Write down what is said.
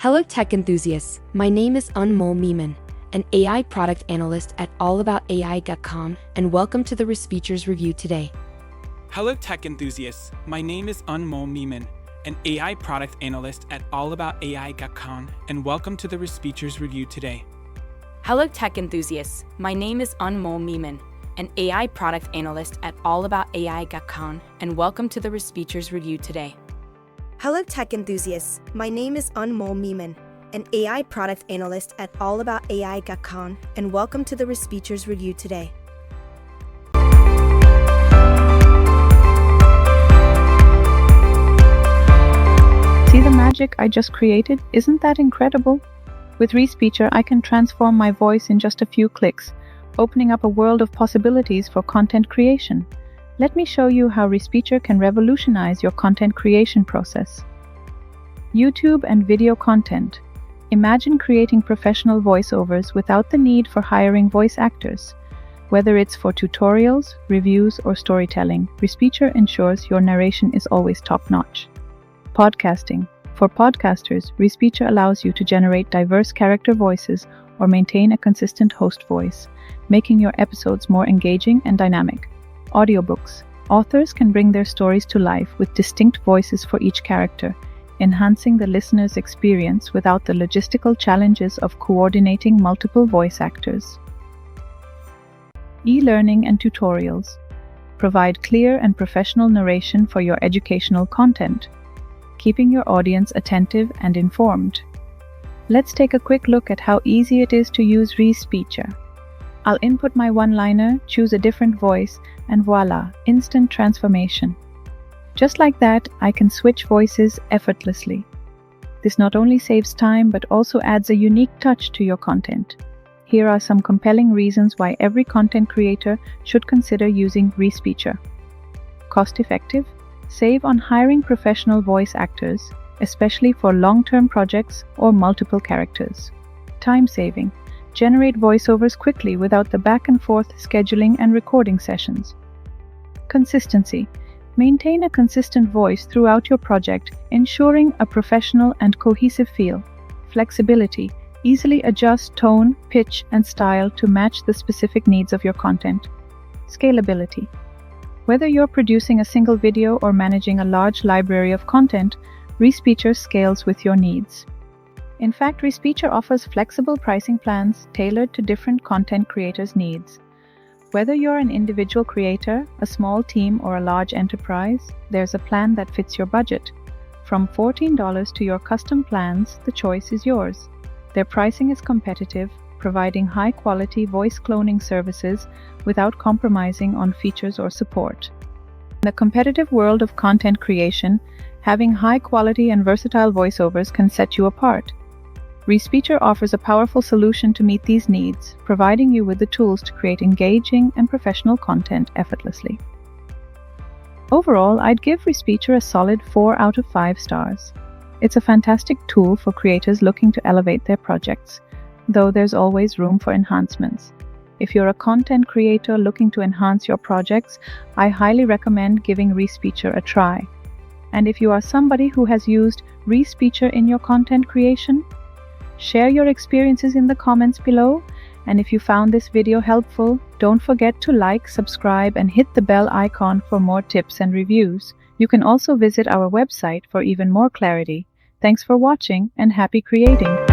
Hello tech enthusiasts, my name is Anmol Meeman, an AI product analyst at allaboutai.com, and welcome to the Respeechers review today. Hello tech enthusiasts, my name is Anmol Meeman, an AI product analyst at allaboutai.com, and welcome to the Respeechers review today. Hello tech enthusiasts, my name is Anmol Meeman, an AI product analyst at allaboutai.com, and welcome to the Respeechers review today. Hello tech enthusiasts, my name is Anmol Meeman, an AI product analyst at allaboutai.com, and welcome to the Respeechers review today. See the magic I just created? Isn't that incredible? With Respeecher, I can transform my voice in just a few clicks, opening up a world of possibilities for content creation. Let me show you how Respeecher can revolutionize your content creation process. YouTube and video content. Imagine creating professional voiceovers without the need for hiring voice actors. Whether it's for tutorials, reviews, or storytelling, Respeecher ensures your narration is always top-notch. Podcasting. For podcasters, Respeecher allows you to generate diverse character voices or maintain a consistent host voice, making your episodes more engaging and dynamic. Audiobooks. Authors can bring their stories to life with distinct voices for each character, enhancing the listener's experience without the logistical challenges of coordinating multiple voice actors. E-learning and tutorials. Provide clear and professional narration for your educational content, keeping your audience attentive and informed. Let's take a quick look at how easy it is to use Respeecher. I'll input my one-liner, choose a different voice, and voila, instant transformation. Just like that, I can switch voices effortlessly. This not only saves time, but also adds a unique touch to your content. Here are some compelling reasons why every content creator should consider using Respeecher. Cost-effective. Save on hiring professional voice actors, especially for long-term projects or multiple characters. Time-saving. Generate voiceovers quickly without the back-and-forth scheduling and recording sessions. Consistency. Maintain a consistent voice throughout your project, ensuring a professional and cohesive feel. Flexibility. Easily adjust tone, pitch, and style to match the specific needs of your content. Scalability. Whether you're producing a single video or managing a large library of content, Respeecher scales with your needs. In fact, Respeecher offers flexible pricing plans tailored to different content creators' needs. Whether you're an individual creator, a small team, or a large enterprise, there's a plan that fits your budget. From $14 to your custom plans, the choice is yours. Their pricing is competitive, providing high-quality voice cloning services without compromising on features or support. In the competitive world of content creation, having high-quality and versatile voiceovers can set you apart. Respeecher offers a powerful solution to meet these needs, providing you with the tools to create engaging and professional content effortlessly. Overall, I'd give Respeecher a solid 4 out of 5 stars. It's a fantastic tool for creators looking to elevate their projects, though there's always room for enhancements. If you're a content creator looking to enhance your projects, I highly recommend giving Respeecher a try. And if you are somebody who has used Respeecher in your content creation, share your experiences in the comments below. And if you found this video helpful, don't forget to like, subscribe, and hit the bell icon for more tips and reviews. You can also visit our website for even more clarity. Thanks for watching and happy creating!